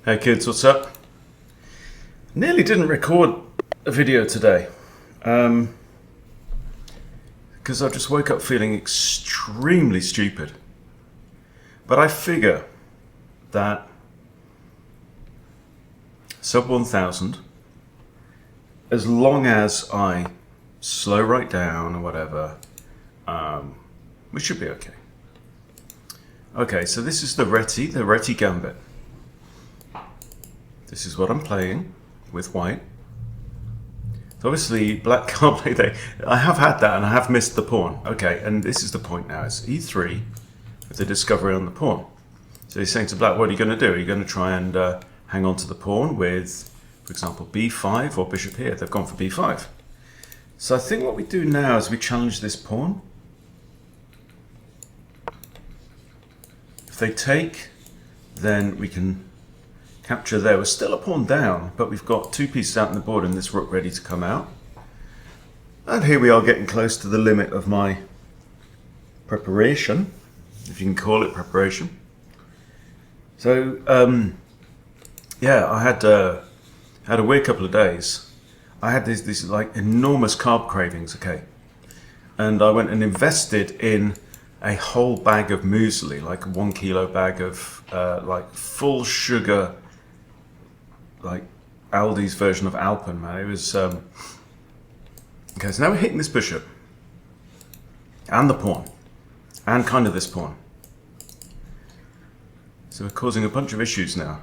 Hey kids, what's up? Nearly didn't record a video today because I just woke up feeling extremely stupid. But I figure that sub 1000, as long as I slow right down or whatever, we should be okay. Okay, so this is the Réti Gambit. This is what I'm playing with white. So obviously black can't play there. I have had that and I have missed the pawn. Okay, and this is the point now. It's e3 with the discovery on the pawn. So he's saying to black, what are you going to do? Are you going to try and hang on to the pawn with, for example, b5 or bishop here? They've gone for b5. So I think what we do now is we challenge this pawn. If they take, then we can capture there. We're still a pawn down, but we've got two pieces out on the board and this rook ready to come out. And here we are getting close to the limit of my preparation, if you can call it preparation. So, yeah, I had a weird couple of days. I had these like enormous carb cravings, okay? And I went and invested in a whole bag of muesli, like a 1 kilo bag of like full sugar, like Aldi's version of Alpen, man. It was okay. So now we're hitting this bishop and the pawn and kind of this pawn. So we're causing a bunch of issues now.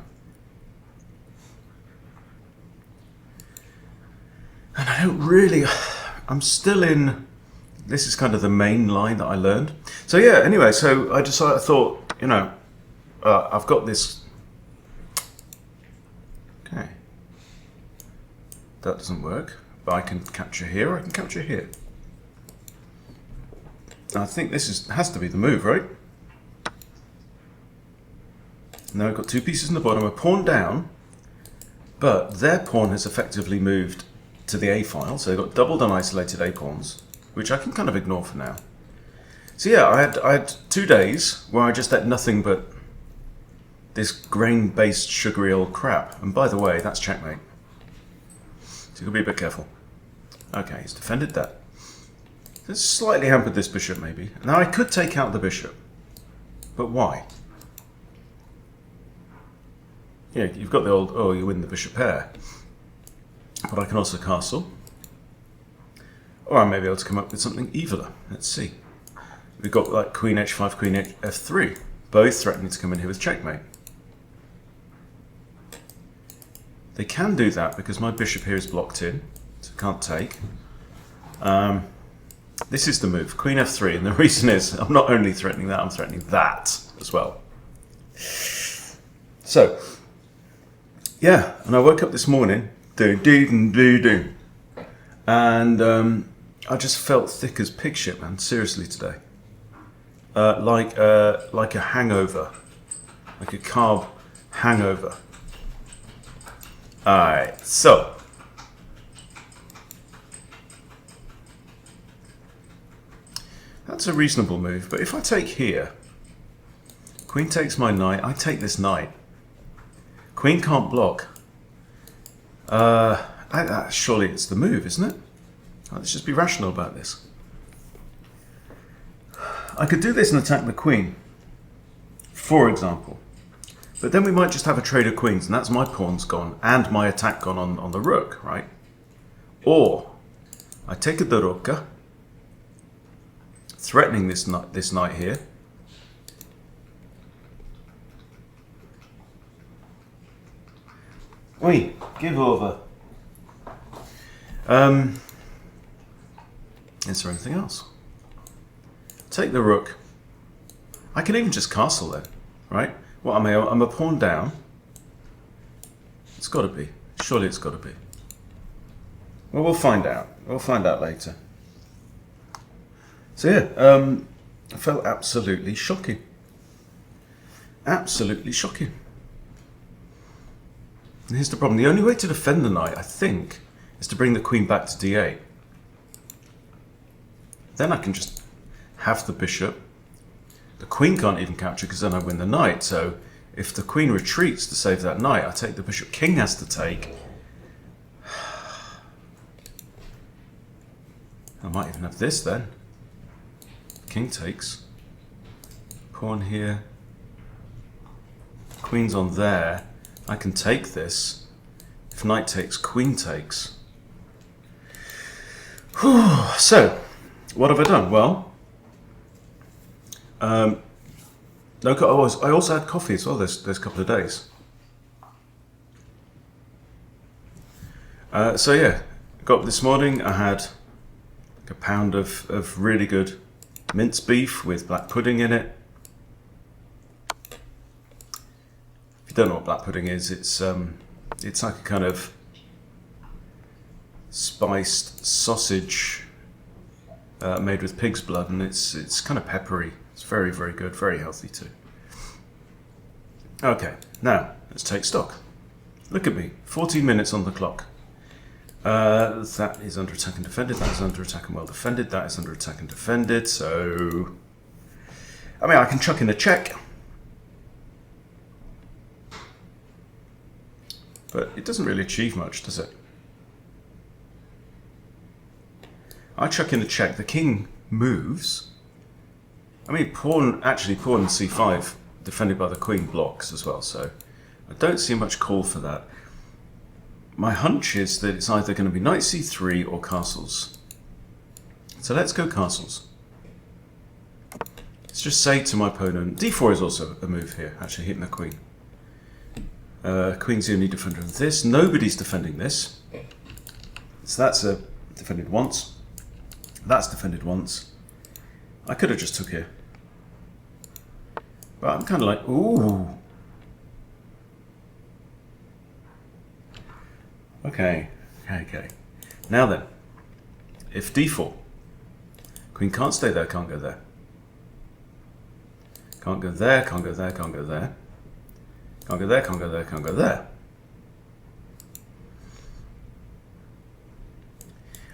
And I don't really, I'm still in, this is kind of the main line that I learned. So yeah, anyway, so I thought, you know, I've got this. Okay. That doesn't work, but I can capture here, I can capture here. I think this has to be the move, right? Now I've got two pieces in the bottom, a pawn down, but their pawn has effectively moved to the A file, so they've got doubled and isolated A pawns, which I can kind of ignore for now. So yeah, I had 2 days where I just ate nothing but this grain-based sugary old crap. And by the way, that's checkmate. So you've got to be a bit careful. Okay, he's defended that. It's slightly hampered this bishop, maybe. Now I could take out the bishop, but why? Yeah, you've got the old, oh, you win the bishop pair. But I can also castle. Or I may be able to come up with something eviler. Let's see. We've got like queen h5, queen f3, both threatening to come in here with checkmate. They can do that because my bishop here is blocked in, so can't take. This is the move, queen f3, and the reason is I'm not only threatening that, I'm threatening that as well. So, yeah, and I woke up this morning, and I just felt thick as pig shit, man, seriously today. Like a hangover, like a carb hangover. Alright, so that's a reasonable move, but if I take here, queen takes my knight, I take this knight. Queen can't block. Surely it's the move, isn't it? Let's just be rational about this. I could do this and attack the queen, for example. But then we might just have a trade of queens, and that's my pawns gone, and my attack gone on the rook, right? Or, I take a daroka, threatening this knight here. Oi, give over. Is there anything else? Take the rook. I can even just castle then, right? What am I? I'm a pawn down. It's got to be. Surely it's got to be. Well, we'll find out. We'll find out later. So yeah, I felt absolutely shocking. Absolutely shocking. And here's the problem. The only way to defend the knight, I think, is to bring the queen back to d8. Then I can just have the bishop. The queen can't even capture because then I win the knight. So if the queen retreats to save that knight, I take the bishop. King has to take. I might even have this then. King takes. Pawn here. Queen's on there. I can take this. If knight takes, queen takes. Whew. So, what have I done? Well, I also had coffee as well those couple of days. So yeah, got up this morning. I had a pound of really good mince beef with black pudding in it. If you don't know what black pudding is, it's like a kind of spiced sausage made with pig's blood, and it's kind of peppery. It's very, very good, very healthy too. Okay, now let's take stock. Look at me, 14 minutes on the clock. That is under attack and defended, that is under attack and well defended, that is under attack and defended, so... I mean, I can chuck in a check. But it doesn't really achieve much, does it? I chuck in a check, the king moves. I mean, pawn c5 defended by the queen blocks as well, so I don't see much call for that. My hunch is that it's either going to be knight c3 or castles. So let's go castles. Let's just say to my opponent, d4 is also a move here, actually hitting the queen. Queen's the only defender of this. Nobody's defending this. So that's defended once. That's defended once. I could have just took here. But I'm kind of like, ooh. Okay. Now then, if d4, queen can't stay there, can't go there. Can't go there, can't go there, can't go there. Can't go there, can't go there, can't go there.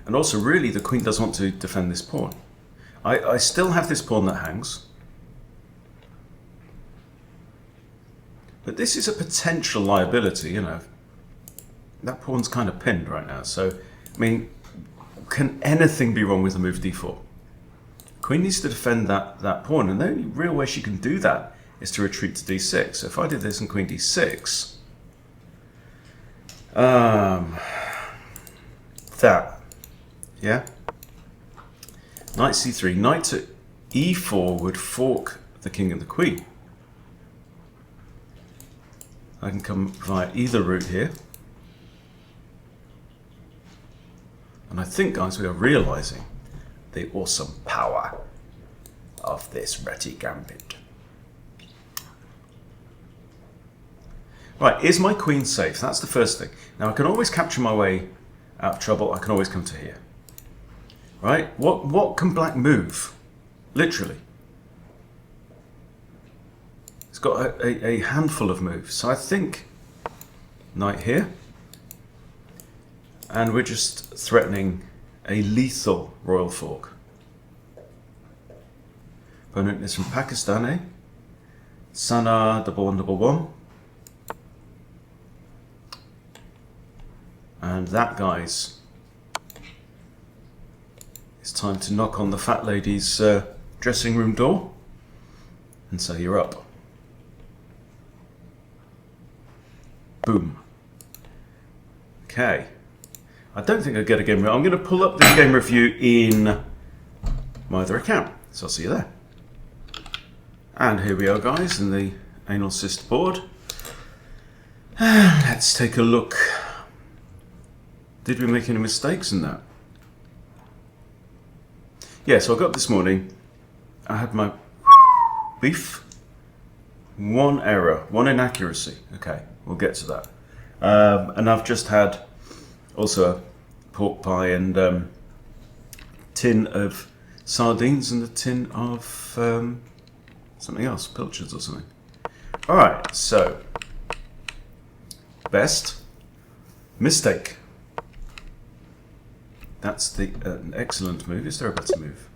And also, really, the queen does want to defend this pawn. I still have this pawn that hangs. But this is a potential liability, you know. That pawn's kind of pinned right now. So, I mean, can anything be wrong with the move d4? Queen needs to defend that pawn, and the only real way she can do that is to retreat to d6. So if I did this and queen d6, that, yeah? Knight c3, knight to e4 would fork the king and the queen. I can come via either route here. And I think, guys, we are realizing the awesome power of this Réti Gambit. Right, is my queen safe? That's the first thing. Now, I can always capture my way out of trouble. I can always come to here. Right? What can black move? Literally. It's got a handful of moves. So I think knight here. And we're just threatening a lethal royal fork. Opponent is from Pakistan, eh? Sana, 1111. And that, guys, it's time to knock on the fat lady's dressing room door and say you're up. Boom. Okay. I don't think I'll get a game review. I'm going to pull up this game review in my other account. So I'll see you there. And here we are, guys, in the anal cyst board. Let's take a look. Did we make any mistakes in that? Yeah, so I got up this morning. I had my beef. One error, one inaccuracy. Okay, we'll get to that. And I've just had also a pork pie and tin of sardines and a tin of something else, pilchards or something. All right, so best mistake. That's an excellent move. Is there a better move?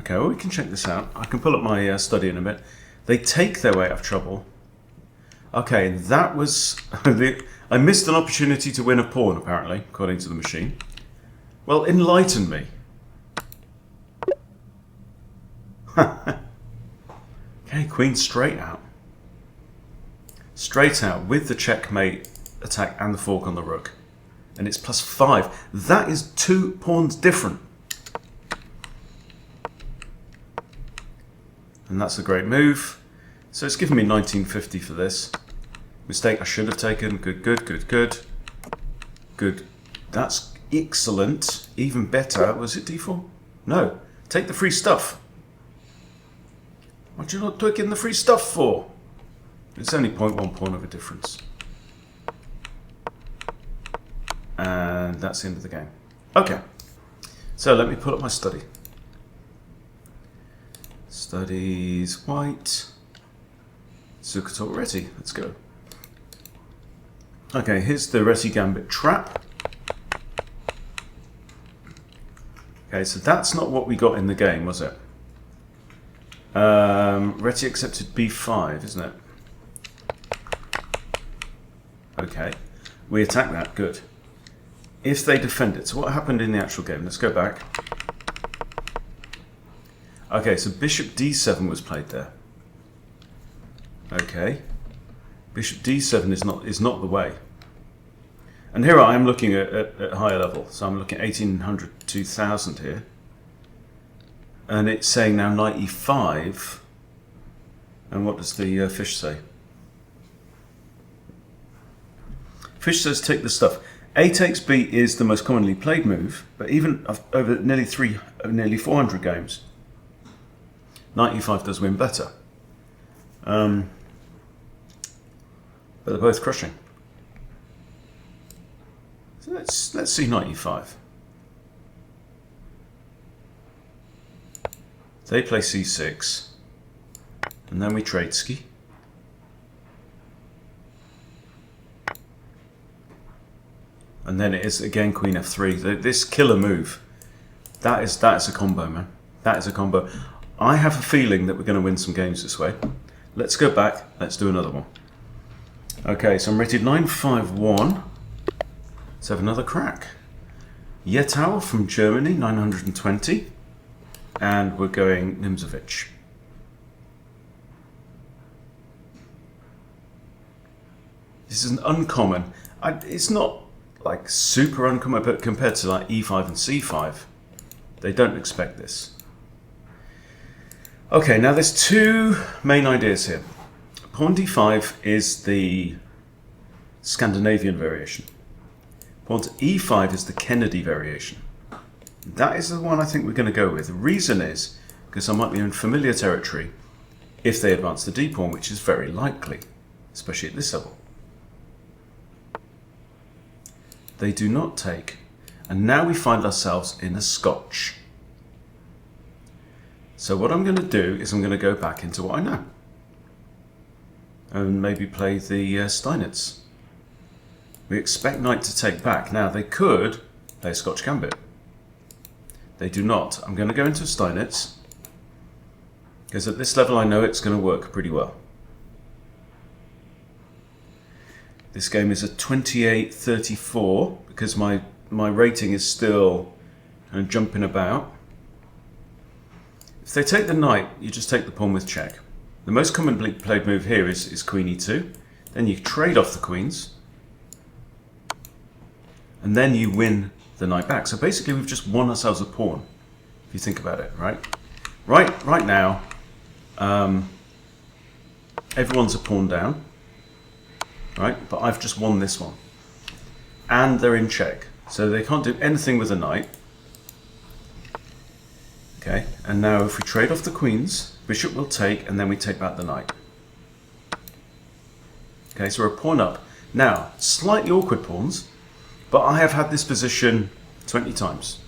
Okay. Okay, well, we can check this out. I can pull up my study in a bit. They take their way out of trouble. Okay, that was... I missed an opportunity to win a pawn, apparently, according to the machine. Well, enlighten me. Okay, queen straight out. Straight out with the checkmate attack and the fork on the rook. And it's +5. That is 2 pawns different. And that's a great move. So it's given me 1950 for this. Mistake I should have taken. Good, good, good, good. Good. That's excellent. Even better. Was it d4? No. Take the free stuff. What you not taking the free stuff for? It's only 0.1 pawn of a difference. And that's the end of the game. Okay. So let me pull up my study. Studies white. Zukator Réti. Let's go. Okay, here's the Réti Gambit trap. Okay, so that's not what we got in the game, was it? Réti accepted b5, isn't it? Okay, we attack that, good. If they defend it, so what happened in the actual game? Let's go back. Okay, so bishop d7 was played there. Okay, bishop d7 is not the way. And here I am looking at higher level, so I'm looking at 1800, 2000 here. And it's saying now knight e5. And what does the fish say? Fish says take the stuff. A takes B is the most commonly played move, but even over nearly 400 games, knight e5 does win better. But they're both crushing. So let's see knight e5. They play c6, and then we trade ski. And then it is again queen f3. This killer move, that is a combo, man. That is a combo. I have a feeling that we're going to win some games this way. Let's go back. Let's do another one. Okay, so I'm rated 951. Let's have another crack. Yetau from Germany, 920. And we're going Nimzowitsch. This is an uncommon. It's not like super uncommon, but compared to like e5 and c5, they don't expect this. Okay, now there's two main ideas here. Pawn d5 is the Scandinavian variation. Pawn to e5 is the Kennedy variation. That is the one I think we're going to go with. The reason is because I might be in familiar territory if they advance the d pawn, which is very likely, especially at this level. They do not take, and now we find ourselves in a Scotch. So what I'm going to do is I'm going to go back into what I know and maybe play the Steinitz. We expect knight to take back. Now they could play a Scotch Gambit. They do not. I'm going to go into Steinitz because at this level I know it's going to work pretty well. This game is a 28-34 because my rating is still kind of jumping about. If they take the knight, you just take the pawn with check. The most commonly played move here is queen e2. Then you trade off the queens. And then you win the knight back. So basically we've just won ourselves a pawn, if you think about it, right? Right now, everyone's a pawn down. Right, but I've just won this one. And they're in check. So they can't do anything with a knight. Okay, and now if we trade off the queens, bishop will take, and then we take back the knight. Okay, so we're a pawn up. Now, slightly awkward pawns, but I have had this position 20 times.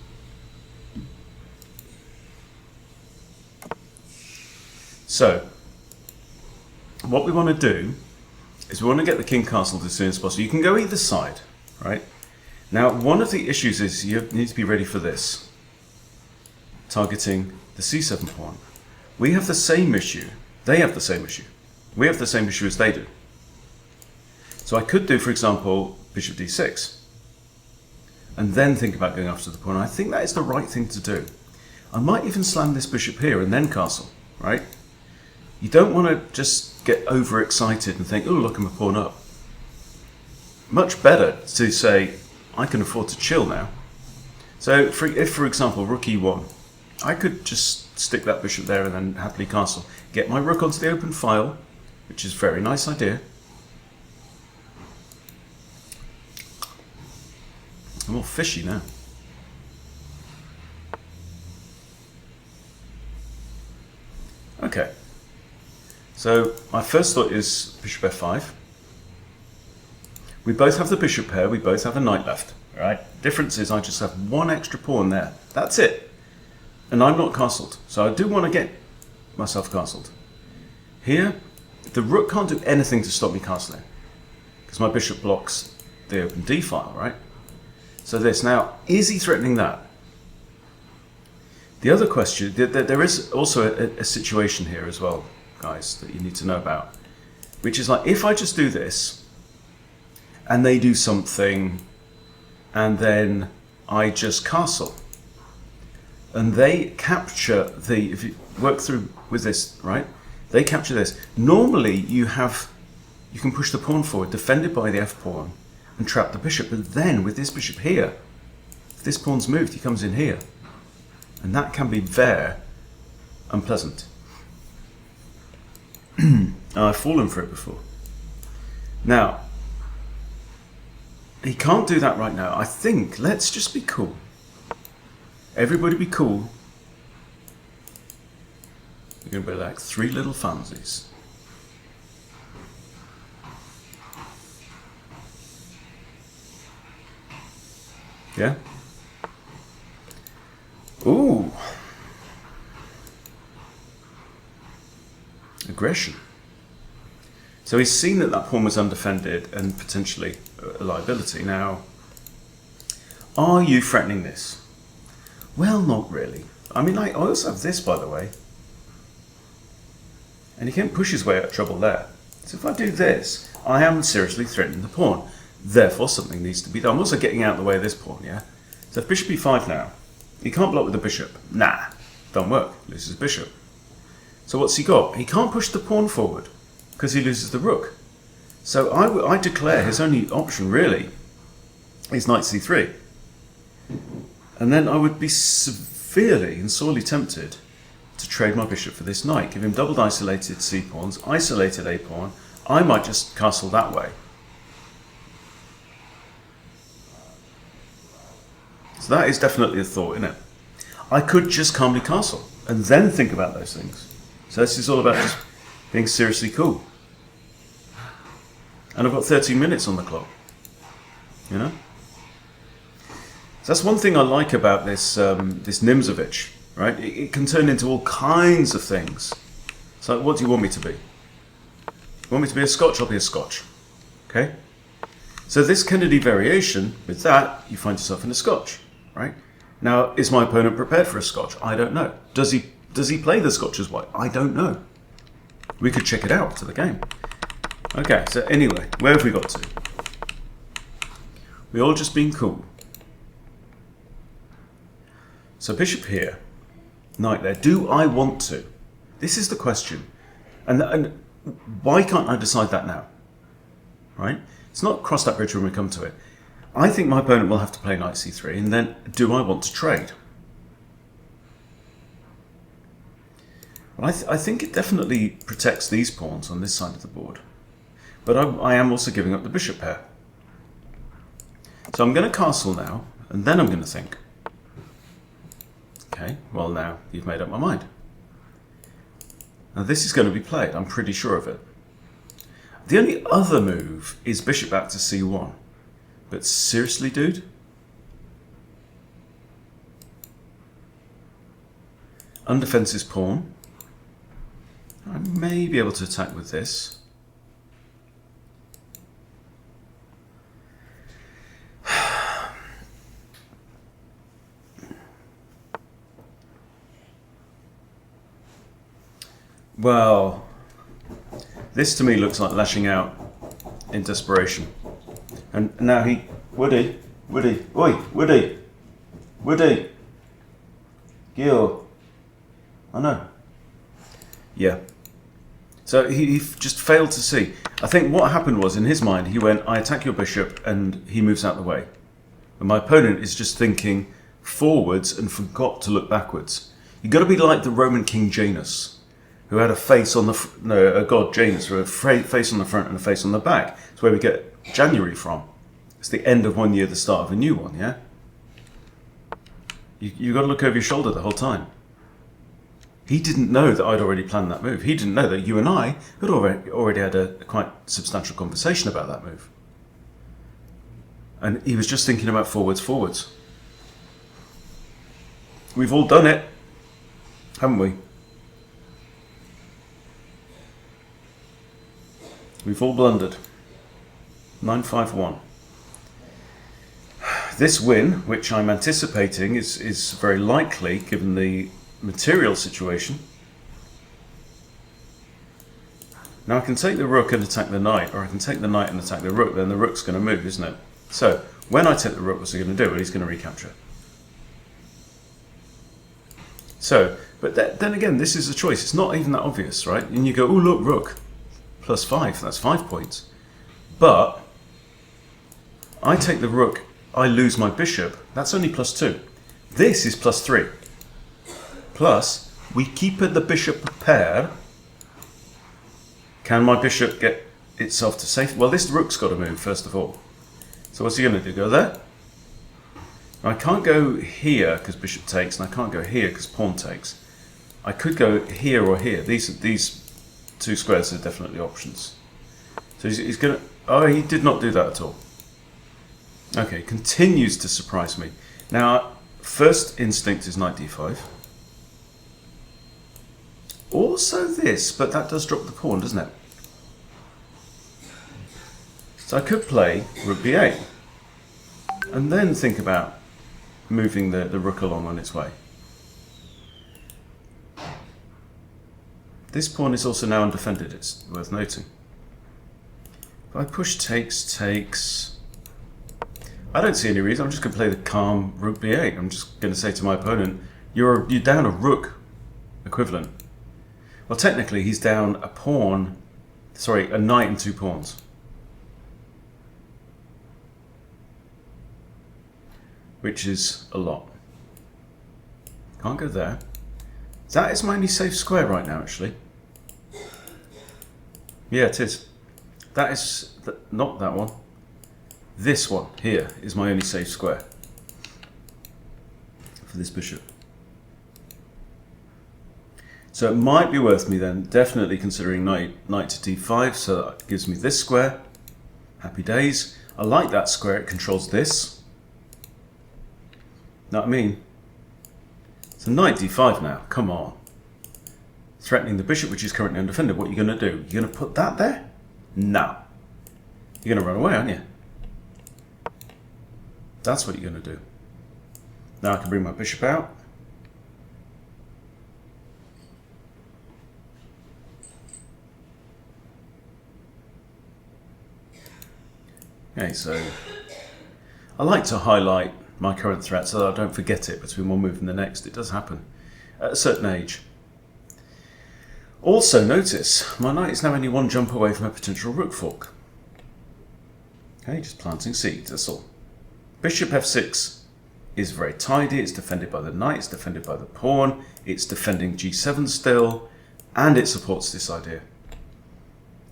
So, what we want to do is we want to get the king castled as soon as possible. You can go either side, right? Now, one of the issues is you need to be ready for this. targeting the c7 pawn. We have the same issue. They have the same issue. We have the same issue as they do. So I could do, for example, bishop d6, and then think about going after the pawn. I think that is the right thing to do. I might even slam this bishop here and then castle, right? You don't want to just get overexcited and think, oh, look, I'm a pawn up. Much better to say, I can afford to chill now. So if, for example, rook e1, I could just stick that bishop there and then happily castle. Get my rook onto the open file, which is a very nice idea. I'm all fishy now. Okay. So my first thought is bishop f5. We both have the bishop pair, we both have a knight left. Right? Difference is I just have one extra pawn there. That's it. And I'm not castled. So I do want to get myself castled. Here, the rook can't do anything to stop me castling, because my bishop blocks the open d file, right? So this, now, is he threatening that? The other question, there is also a situation here as well, guys, that you need to know about, which is like, if I just do this, and they do something, and then I just castle, and they capture the, if you work through with this, right, they capture this. Normally you can push the pawn forward, defended by the f-pawn, and trap the bishop, but then with this bishop here, if this pawn's moved, he comes in here, and that can be very unpleasant. I've fallen for it before. Now, he can't do that right now. I think, let's just be cool. Everybody be cool. We're going to be like three little fancies. Yeah? Ooh. Aggression. So he's seen that that pawn was undefended and potentially a liability. Now, are you threatening this? Well, not really. I mean, I also have this, by the way. And he can't push his way out of trouble there. So if I do this, I am seriously threatening the pawn. Therefore, something needs to be done. I'm also getting out of the way of this pawn, yeah? So if bishop e5 now, he can't block with the bishop. Nah, don't work. Loses bishop. So what's he got? He can't push the pawn forward because he loses the rook. So I declare his only option, really, is knight c3. And then I would be severely and sorely tempted to trade my bishop for this knight. Give him doubled isolated c-pawns, isolated a-pawn. I might just castle that way. So that is definitely a thought, isn't it? I could just calmly castle and then think about those things. So this is all about just being seriously cool. And I've got 13 minutes on the clock, you know? So that's one thing I like about this this Nimzowitsch, right? It can turn into all kinds of things. So what do you want me to be? You want me to be a Scotch? I'll be a Scotch, okay? So this Kennedy variation, with that, you find yourself in a Scotch, right? Now, is my opponent prepared for a Scotch? I don't know. Does he play the Scotch as white? I don't know. We could check it out to the game. Okay, so anyway, where have we got to? We all just been cool. So bishop here, knight there. Do I want to? This is the question. And why can't I decide that now? Right? It's not cross that bridge when we come to it. I think my opponent will have to play knight c3, and then do I want to trade? Well, I think it definitely protects these pawns on this side of the board. But I am also giving up the bishop pair. So I'm going to castle now, and then I'm going to think. Okay, well now you've made up my mind. Now this is going to be played, I'm pretty sure of it. The only other move is bishop back to c1. But seriously, dude? Undefends his pawn. I may be able to attack with this. Well, this to me looks like lashing out in desperation. And now he... Woody, oi, Woody, Gil. I know. Yeah. So he just failed to see. I think what happened was, in his mind, he went, I attack your bishop, and he moves out the way. And my opponent is just thinking forwards and forgot to look backwards. You've got to be like the Roman King Janus, who had a face on the... a god Janus, with a face on the front and a face on the back. It's where we get January from. It's the end of one year, the start of a new one, yeah? You've got to look over your shoulder the whole time. He didn't know that I'd already planned that move. He didn't know that you and I had already had a quite substantial conversation about that move. And he was just thinking about forwards. We've all done it, haven't we? We've all blundered. 9-5-1. This win, which I'm anticipating, is very likely given the material situation. Now I can take the rook and attack the knight, or I can take the knight and attack the rook, then the rook's going to move, isn't it? So, when I take the rook, what's he going to do? Well, he's going to recapture. So, but then again, this is a choice. It's not even that obvious, right? And you go, oh look, rook, +5, that's 5 points. But, I take the rook, I lose my bishop, that's only +2. This is +3. Plus, we keep the bishop pair. Can my bishop get itself to safety? Well, this rook's got to move, first of all. So what's he going to do? Go there? I can't go here, because bishop takes, and I can't go here, because pawn takes. I could go here or here. These two squares are definitely options. So he's going to... Oh, he did not do that at all. Okay, continues to surprise me. Now, first instinct is knight d5. Also this, but that does drop the pawn, doesn't it? So I could play rook b8 and then think about moving the rook along on its way. This pawn is also now undefended, it's worth noting. If I push takes, I don't see any reason. I'm just going to play the calm rook b8. I'm just going to say to my opponent, you're down a rook equivalent. Well, technically, he's down a pawn, sorry, a knight and 2 pawns. Which is a lot. Can't go there. That is my only safe square right now, actually. Yeah, it is. That is, not that one. This one here is my only safe square for this bishop. So it might be worth me then definitely considering knight to d5, so that gives me this square. Happy days. I like that square, it controls this. Know what I mean? So knight d5 now, come on. Threatening the bishop, which is currently undefended. What are you going to do? You're going to put that there? No. You're going to run away, aren't you? That's what you're going to do. Now I can bring my bishop out. Okay, so I like to highlight my current threat so that I don't forget it between one move and the next. It does happen at a certain age. Also notice, my knight is now only one jump away from a potential rook fork. Okay, just planting seeds, that's all. Bishop f6 is very tidy, it's defended by the knight, it's defended by the pawn, it's defending g7 still, and it supports this idea.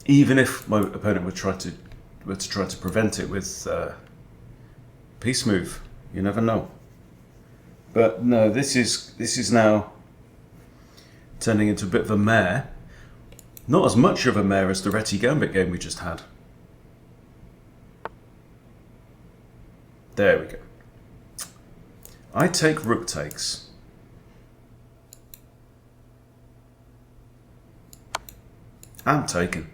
Even if my opponent would try to prevent it with peace move, you never know. But no, this is now turning into a bit of a mare. Not as much of a mare as the Réti Gambit game we just had. There we go. I take rook takes. And taken.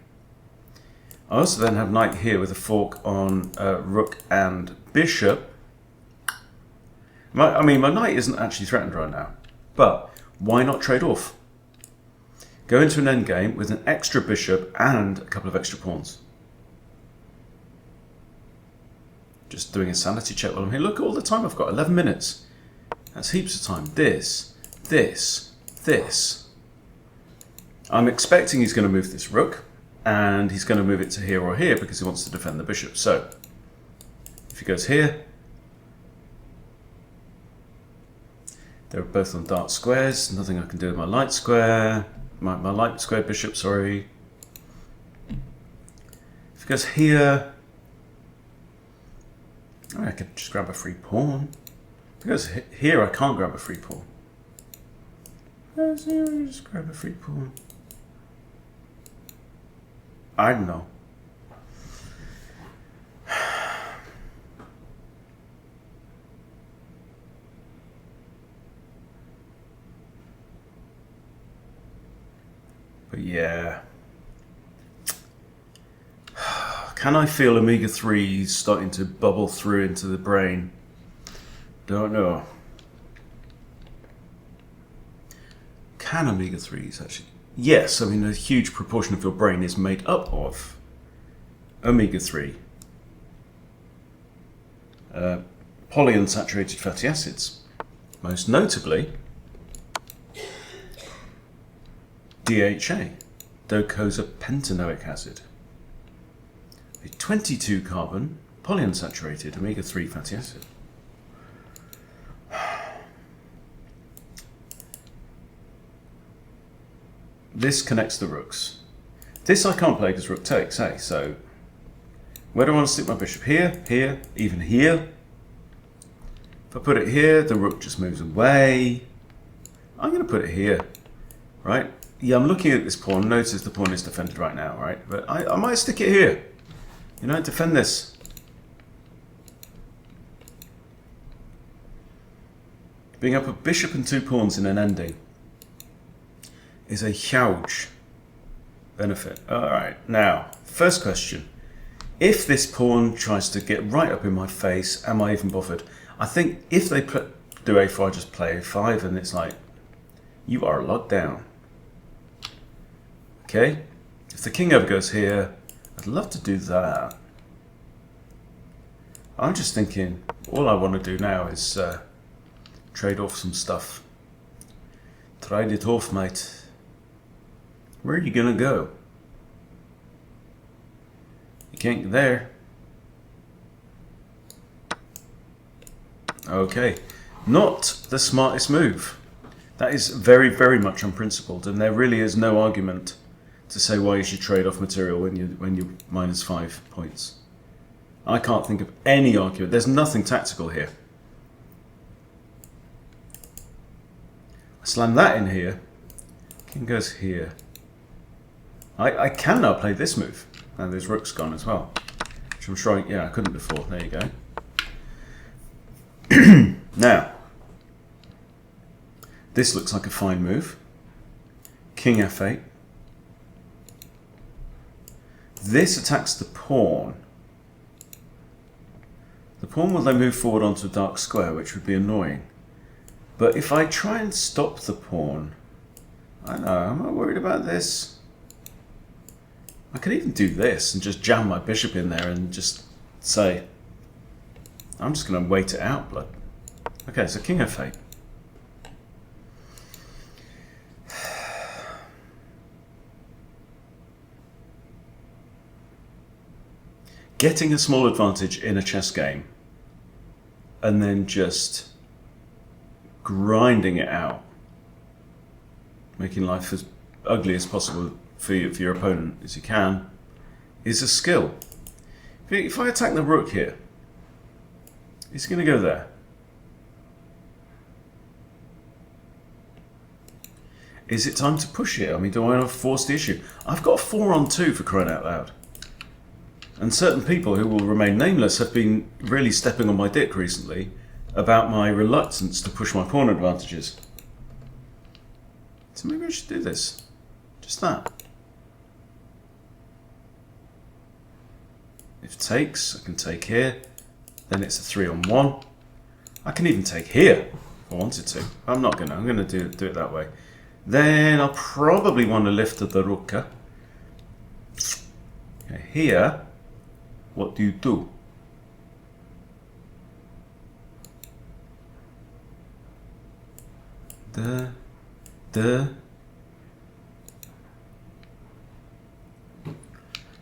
I also then have knight here with a fork on rook and bishop. My knight isn't actually threatened right now. But why not trade off? go into an endgame with an extra bishop and a couple of extra pawns. Just doing a sanity check while I'm here. Look at all the time I've got, 11 minutes. That's heaps of time. This. I'm expecting he's going to move this rook, and he's going to move it to here or here because he wants to defend the bishop. So, if he goes here, they're both on dark squares. Nothing I can do with my light square. My light square bishop, sorry. If he goes here, I could just grab a free pawn. If he goes here, I can't grab a free pawn. Just grab a free pawn. I don't know. But yeah. Can I feel omega-3 starting to bubble through into the brain? Don't know. Can omega-3s actually? Yes, I mean a huge proportion of your brain is made up of omega-3. Polyunsaturated fatty acids. Most notably, DHA, docosapentanoic acid. A 22 carbon polyunsaturated omega-3 fatty acid. This connects the rooks. This I can't play because rook takes, eh? So, where do I want to stick my bishop? Here, here, even here. If I put it here, the rook just moves away. I'm going to put it here, right? Yeah, I'm looking at this pawn. Notice the pawn is defended right now, right? But I might stick it here. You know, defend this. Being up a bishop and 2 pawns in an ending is a huge benefit. Alright, now, first question. If this pawn tries to get right up in my face, am I even bothered? I think if they do a4, I just play a5 and it's like, you are locked down. Okay? If the king ever goes here, I'd love to do that. I'm just thinking, all I want to do now is trade off some stuff. Trade it off, mate. Where are you gonna go? You can't get there. Okay, not the smartest move. That is very, very much unprincipled, and there really is no argument to say why you should trade off material when you're -5 points. I can't think of any argument. There's nothing tactical here. I slam that in here. King goes here. I can now play this move. And there's rook's gone as well. Which I'm sure, yeah, I couldn't before. There you go. Now, this looks like a fine move. King f8. This attacks the pawn. The pawn will then move forward onto a dark square, which would be annoying. But if I try and stop the pawn, I know, I'm not worried about this. I could even do this and just jam my bishop in there and just say, I'm just going to wait it out, blood. Okay, so king f8. Getting a small advantage in a chess game and then just grinding it out, making life as ugly as possible for your opponent as you can, is a skill. If I attack the rook here, he's going to go there. Is it time to push here? I mean, do I want to force the issue? I've got a 4-on-2 for crying out loud. And certain people who will remain nameless have been really stepping on my dick recently about my reluctance to push my pawn advantages. So maybe I should do this. Just that. If it takes, I can take here. Then it's a 3-on-1. I can even take here if I wanted to. I'm not gonna. I'm gonna do it that way. Then I'll probably want to lift the rook. Here, what do you do? I'm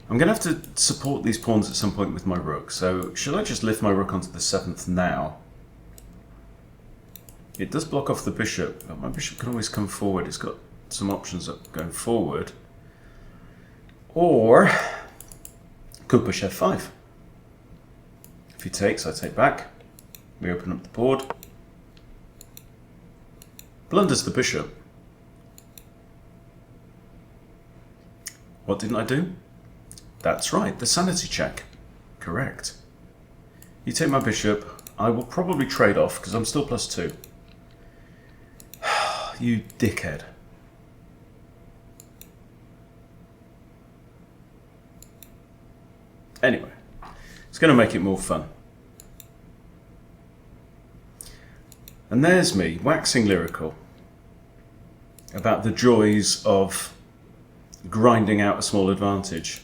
going to have to support these pawns at some point with my rook. So should I just lift my rook onto the 7th now? It does block off the bishop, but my bishop can always come forward. It's got some options up going forward. Or could push f5. If he takes, I take back. We open up the board. Blunders the bishop. What didn't I do? That's right, the sanity check. Correct. You take my bishop. I will probably trade off because I'm still +2. You dickhead. Anyway, it's going to make it more fun. And there's me, waxing lyrical about the joys of grinding out a small advantage.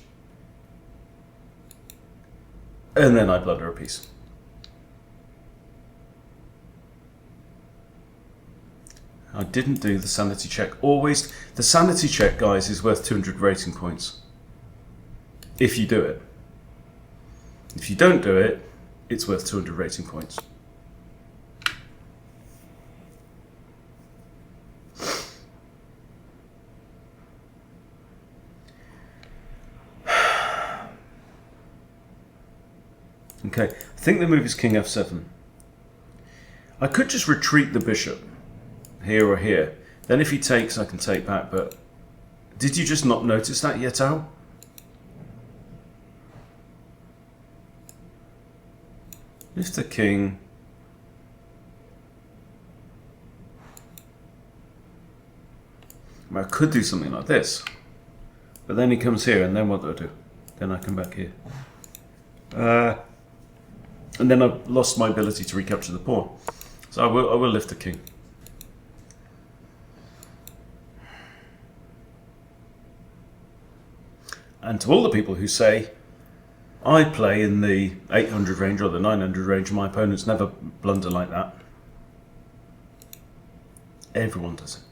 And then I blunder a piece. I didn't do the sanity check. Always, the sanity check, guys, is worth 200 rating points. If you do it. If you don't do it, it's worth 200 rating points. Okay, I think the move is king f7. I could just retreat the bishop here or here. Then if he takes, I can take back, but did you just not notice that yet, Al? Lift the king. I could do something like this. But then he comes here, and then what do I do? Then I come back here. And then I've lost my ability to recapture the pawn. So I will lift the king. And to all the people who say, I play in the 800 range or the 900 range, my opponents never blunder like that. Everyone does it.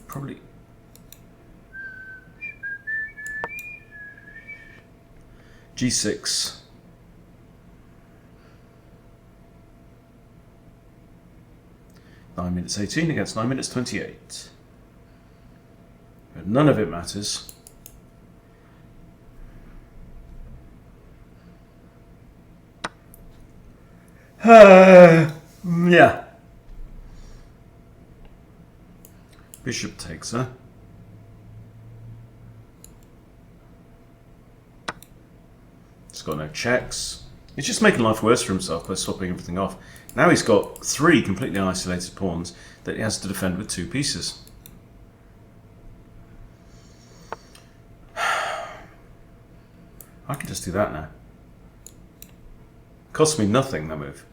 Probably. G6. (9 minutes 18 against 9 minutes 28. But none of it matters. Yeah. Bishop takes her. He's got no checks. He's just making life worse for himself by swapping everything off. Now he's got 3 completely isolated pawns that he has to defend with 2 pieces. I can just do that now. Costs me nothing, that move.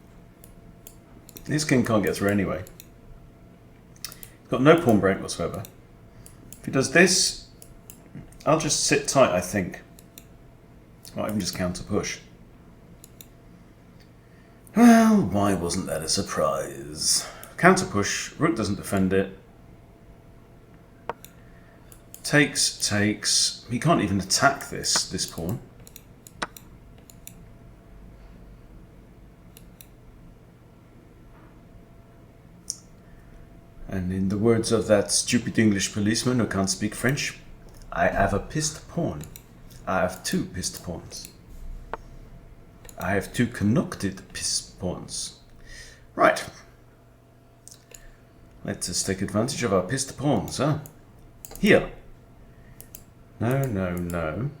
His king can't get through anyway. Got no pawn break whatsoever. If he does this, I'll just sit tight, I think. Or even just counter push. Well, why wasn't that a surprise? Counter push, rook doesn't defend it. Takes, takes. He can't even attack this pawn. And in the words of that stupid English policeman who can't speak French, I have a pissed pawn. I have 2 pissed pawns. I have 2 connected pissed pawns. Right. Let us take advantage of our pissed pawns, huh? Here. No, no, no.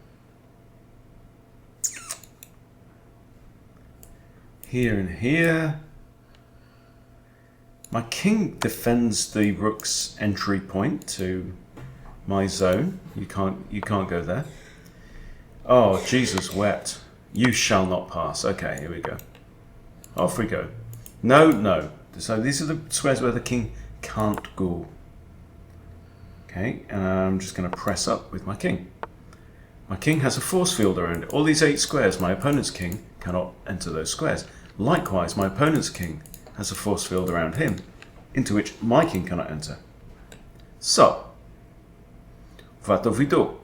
Here and here. My king defends the rook's entry point to my zone. You can't go there. Oh, Jesus wept. You shall not pass. Okay, here we go. Off we go. No, no. So these are the squares where the king can't go. Okay, and I'm just going to press up with my king. My king has a force field around it. All these 8 squares, my opponent's king cannot enter those squares. Likewise, my opponent's king has a force field around him, into which my king cannot enter. So, what do we do?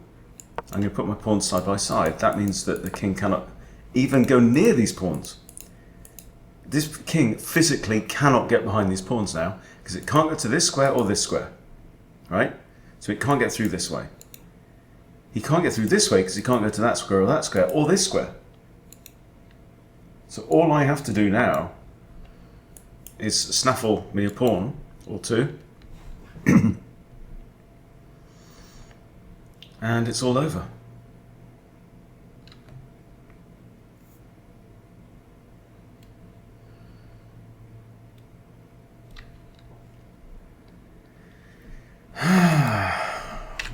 I'm going to put my pawns side by side. That means that the king cannot even go near these pawns. This king physically cannot get behind these pawns now, because it can't go to this square or this square. Right? So it can't get through this way. He can't get through this way because he can't go to that square or this square. So all I have to do now is snaffle me a pawn or two. And it's all over.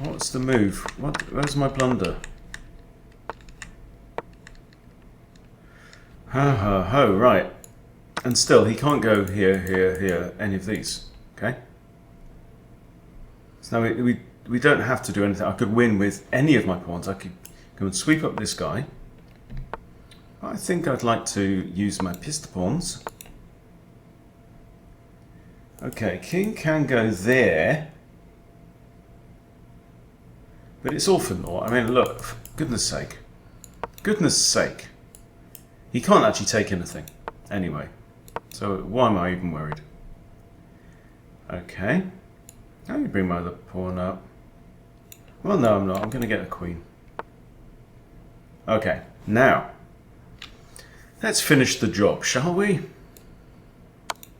What's the move? Where's my blunder? Ho ho ho, right. And still, he can't go here, here, here, any of these. Okay? So now we don't have to do anything. I could win with any of my pawns. I could go and sweep up this guy. I think I'd like to use my pistol pawns. Okay, king can go there. But it's all for naught. I mean, look, for goodness sake. Goodness sake. He can't actually take anything. Anyway. So why am I even worried? Okay. Now you bring my other pawn up. Well, no, I'm not. I'm going to get a queen. Okay. Now. Let's finish the job, shall we?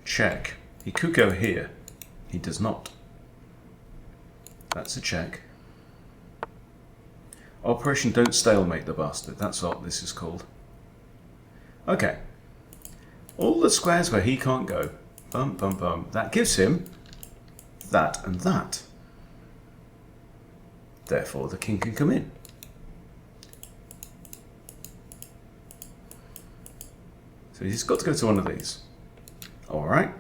Check. He could go here. He does not. That's a check. Operation Don't Stalemate the Bastard. That's what this is called. Okay. All the squares where he can't go. Bum, bum, bum. That gives him that and that. Therefore, the king can come in. So he's got to go to one of these. Alright.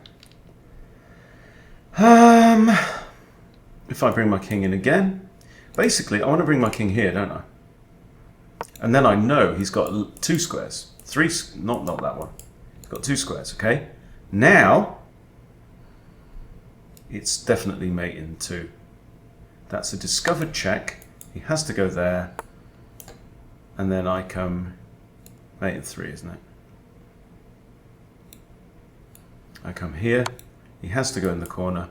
If I bring my king in again, basically I want to bring my king here, don't I? And then I know he's got 2 squares. 3, not that one. He's got 2 squares, okay? Now, it's definitely mate in 2. That's a discovered check. He has to go there. And then I come mate in 3, isn't it? I come here. He has to go in the corner.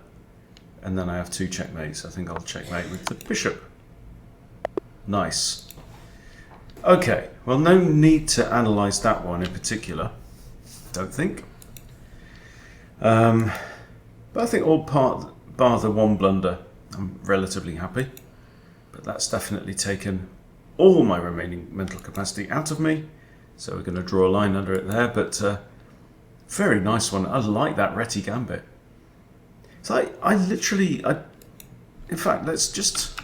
And then I have 2 checkmates. I think I'll checkmate with the bishop. Nice. Okay, well, no need to analyse that one in particular, don't think. But I think all bar the one blunder, I'm relatively happy. But that's definitely taken all my remaining mental capacity out of me. So we're going to draw a line under it there, but very nice one. I like that Réti Gambit. So I literally, in fact, let's just...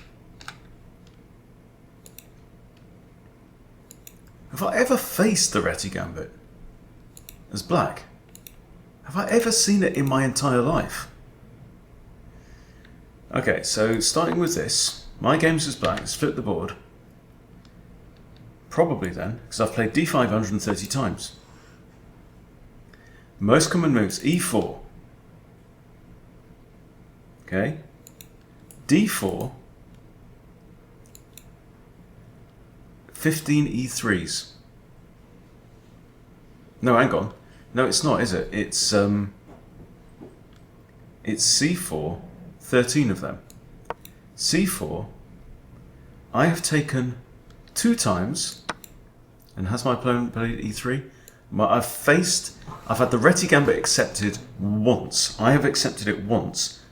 Have I ever faced the Réti Gambit as black? Have I ever seen it in my entire life? Okay, so starting with this, my game's as black. Let's flip the board. Probably then, because I've played d5 130 times. Most common moves, e4. Okay, d4, 15 e3s. No, hang on. No, it's not, is it? It's c4, 13 of them. c4, I have taken 2 times, and has my opponent played e3? I've had the Réti Gambit accepted once. I have accepted it once,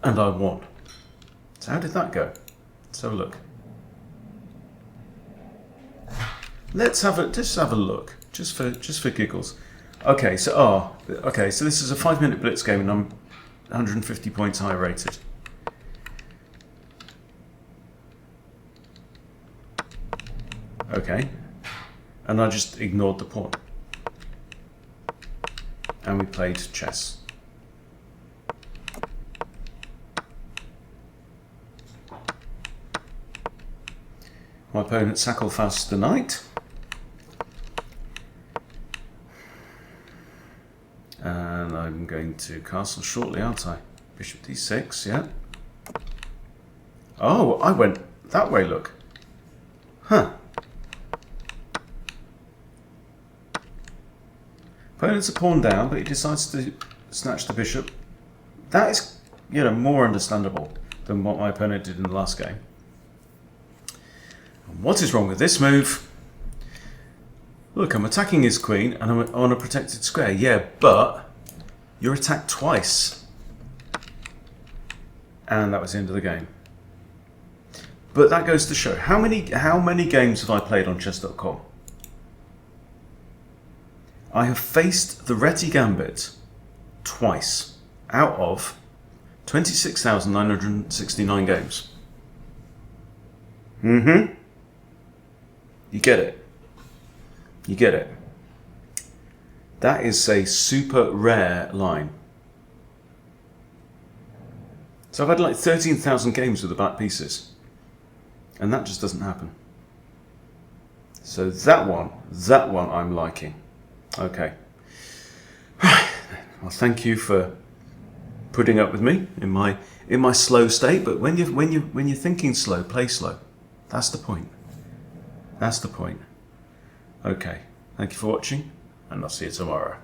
and I won. So how did that go? Let's have a look. Let's just have a look, just for giggles. Okay, so so this is a 5-minute blitz game, and I'm 150 points high rated. Okay. And I just ignored the pawn. And we played chess. My opponent sacrificed the knight. And I'm going to castle shortly, aren't I? Bishop d6, yeah. Oh, I went that way, look. Huh. Opponent's a pawn down, but he decides to snatch the bishop. That is, you know, more understandable than what my opponent did in the last game. And what is wrong with this move? Look, I'm attacking his queen and I'm on a protected square. Yeah, but you're attacked twice. And that was the end of the game. But that goes to show, how many games have I played on chess.com? I have faced the Réti Gambit twice out of 26,969 games. You get it. You get it. That is a super rare line. So I've had like 13,000 games with the black pieces. And that just doesn't happen. So that one I'm liking. Okay. Right. Well, thank you for putting up with me in my slow state. But when you're thinking slow, play slow. That's the point. That's the point. Okay. Thank you for watching, and I'll see you tomorrow.